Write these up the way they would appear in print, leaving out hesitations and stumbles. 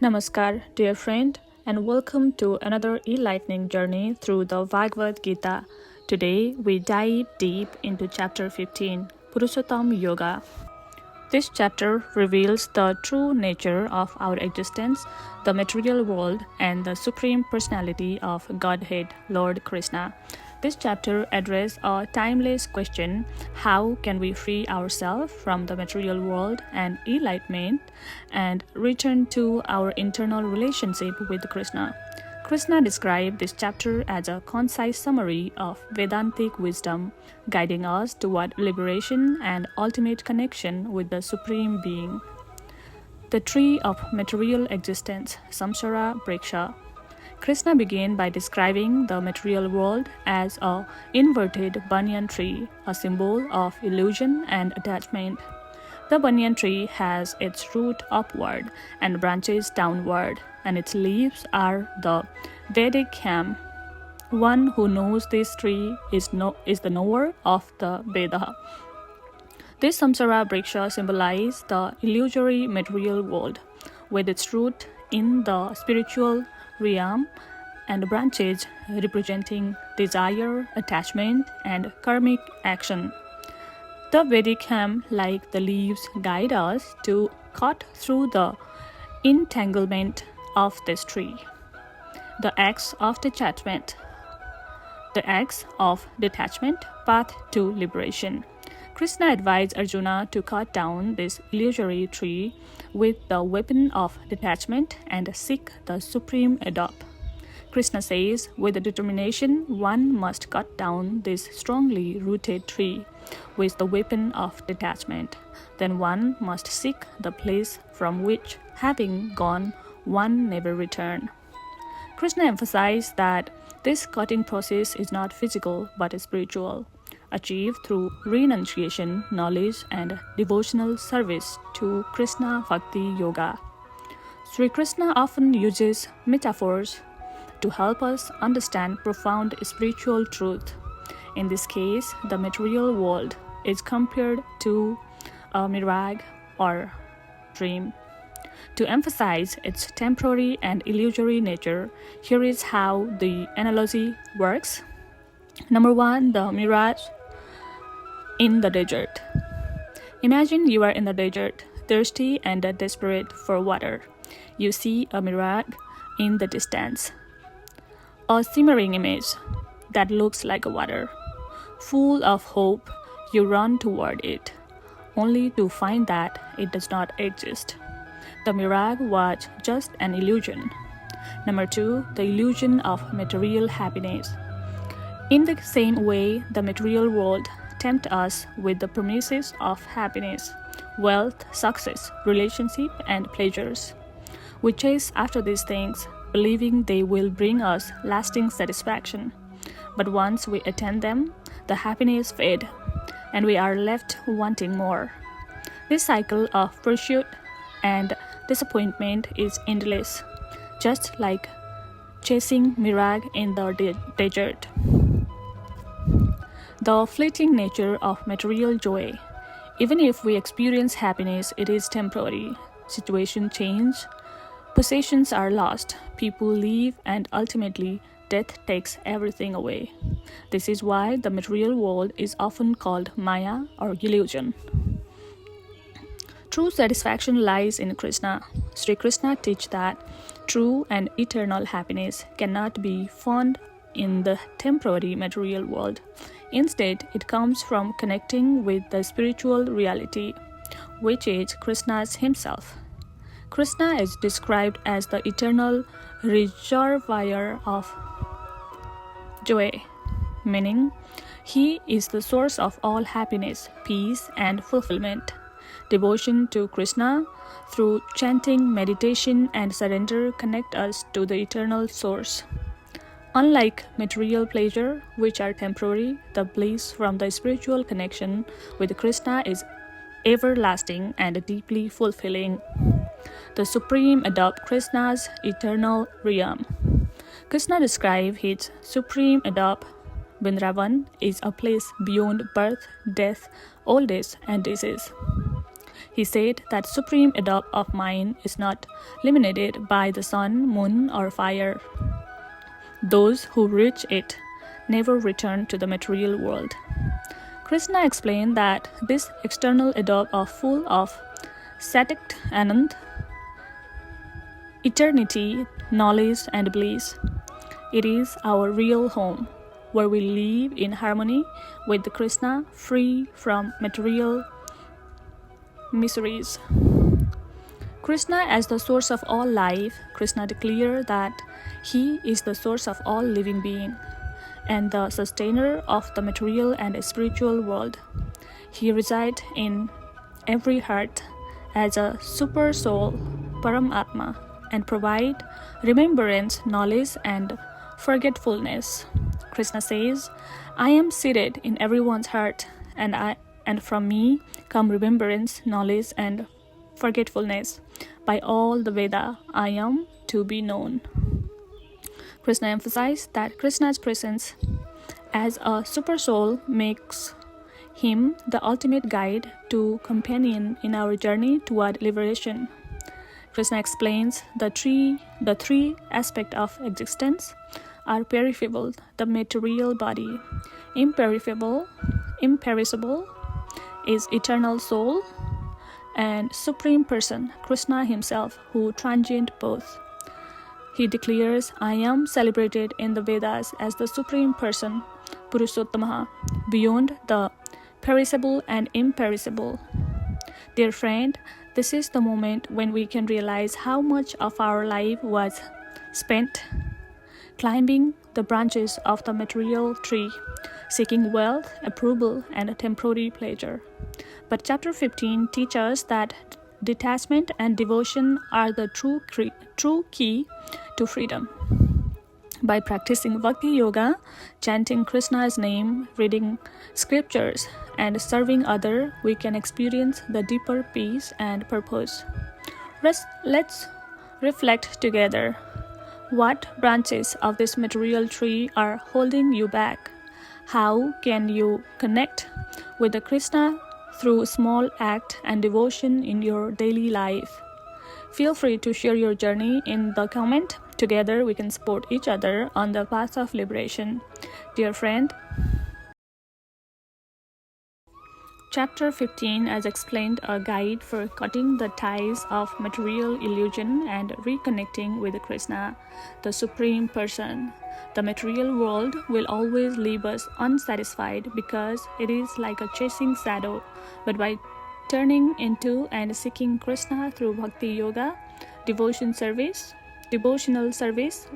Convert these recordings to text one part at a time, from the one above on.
Namaskar, dear friend, and welcome to another enlightening journey through the Bhagavad Gita. Today, we dive deep into chapter 15, Purushottama Yoga. This chapter reveals the true nature of our existence, the material world, and the supreme personality of Godhead, Lord Krishna. This chapter addresses a timeless question: how can we free ourselves from the material world and enlightenment and return to our internal relationship with Krishna? Krishna described this chapter as a concise summary of Vedantic wisdom, guiding us toward liberation and ultimate connection with the Supreme Being. The tree of material existence, Samsara Vriksha. Krishna began by describing the material world as an inverted banyan tree, a symbol of illusion and attachment. The banyan tree has its root upward and branches downward, and its leaves are the Vedic yam. One who knows this tree is the knower of the Veda. This Samsara Vriksha symbolizes the illusory material world, with its root in the spiritual realm and branches representing desire, attachment, and karmic action. The Vedic yam, like the leaves, guide us to cut through the entanglement of this tree. The axe of detachment. The axe of detachment, path to liberation. Krishna advised Arjuna to cut down this illusory tree with the weapon of detachment and seek the supreme adopt. Krishna says, with determination, one must cut down this strongly rooted tree with the weapon of detachment. Then one must seek the place from which, having gone, one never return. Krishna emphasized that this cutting process is not physical but spiritual, achieved through renunciation, knowledge, and devotional service to Krishna Bhakti Yoga. Sri Krishna often uses metaphors to help us understand profound spiritual truth. In this case, the material world is compared to a mirage or dream. To emphasize its temporary and illusory nature, here is how the analogy works. Number 1, the mirage in the desert. Imagine you are in the desert, thirsty and desperate for water. You see a mirage in the distance, a simmering image that looks like water. Full of hope, you run toward it, only to find that it does not exist. The mirage was just an illusion. Number 2, the illusion of material happiness. In the same way, the material world tempts us with the promises of happiness, wealth, success, relationship, and pleasures. We chase after these things, believing they will bring us lasting satisfaction. But once we attain them, the happiness fades, and we are left wanting more. This cycle of pursuit and disappointment is endless, just like chasing mirage in the desert. The fleeting nature of material joy. Even if we experience happiness, it is temporary. Situations change, possessions are lost, people leave, and ultimately, death takes everything away. This is why the material world is often called Maya or illusion. True satisfaction lies in Krishna. Sri Krishna teaches that true and eternal happiness cannot be found in the temporary material world. Instead, it comes from connecting with the spiritual reality, which is Krishna's himself. Krishna is described as the eternal reservoir of joy, meaning he is the source of all happiness, peace, and fulfillment. Devotion to Krishna through chanting, meditation, and surrender connect us to the eternal source. Unlike material pleasure, which are temporary, the bliss from the spiritual connection with Krishna is everlasting and deeply fulfilling. The Supreme adopt Krishna's eternal realm. Krishna describes his supreme adopt. Vrindavan is a place beyond birth, death, old age, and disease. He said that supreme adopt of mind is not limited by the sun, moon, or fire. Those who reach it never return to the material world. Krishna explained that this external adopt is full of Satyat Anand, eternity, knowledge, and bliss. It is our real home, where we live in harmony with the Krishna, free from material miseries. Krishna as the source of all life, Krishna declared that he is the source of all living being and the sustainer of the material and spiritual world. He resides in every heart as a super soul, Paramatma, and provide remembrance, knowledge, and forgetfulness. Krishna says, I am seated in everyone's heart, and from me come remembrance, knowledge, and forgetfulness. By all the Veda, I am to be known. Krishna emphasized that Krishna's presence as a super soul makes him the ultimate guide to companion in our journey toward liberation. Krishna explains the three aspects of existence are perishable, the material body, imperishable is eternal soul, and supreme person, Krishna himself, who transcend both. He declares, I am celebrated in the Vedas as the supreme person, Purushottama, beyond the perishable and imperishable. Dear friend, this is the moment when we can realize how much of our life was spent climbing the branches of the material tree, seeking wealth, approval, and temporary pleasure. But chapter 15 teaches us that detachment and devotion are the true key to freedom. By practicing Bhakti Yoga, chanting Krishna's name, reading scriptures, and serving others, we can experience the deeper peace and purpose. Let's reflect together. What branches of this material tree are holding you back? How can you connect with the Krishna through small act and devotion in your daily life? Feel free to share your journey in the comment. Together we can support each other on the path of liberation. Dear friend, Chapter 15 as explained a guide for cutting the ties of material illusion and reconnecting with Krishna, the Supreme Person. The material world will always leave us unsatisfied because it is like a chasing shadow. But by turning into and seeking Krishna through Bhakti Yoga, devotional service,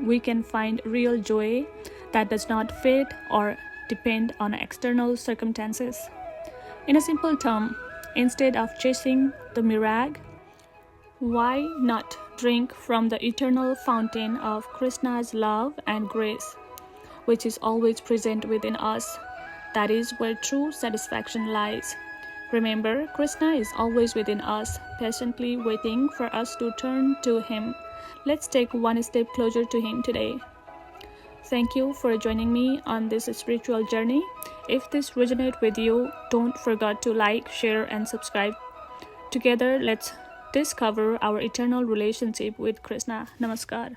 we can find real joy that does not fade or depend on external circumstances. In a simple term, instead of chasing the mirage, why not drink from the eternal fountain of Krishna's love and grace, which is always present within us? That is where true satisfaction lies. Remember, Krishna is always within us, patiently waiting for us to turn to Him. Let's take one step closer to Him today. Thank you for joining me on this spiritual journey. If this resonates with you, don't forget to like, share, and subscribe. Together, let's discover our eternal relationship with Krishna. Namaskar.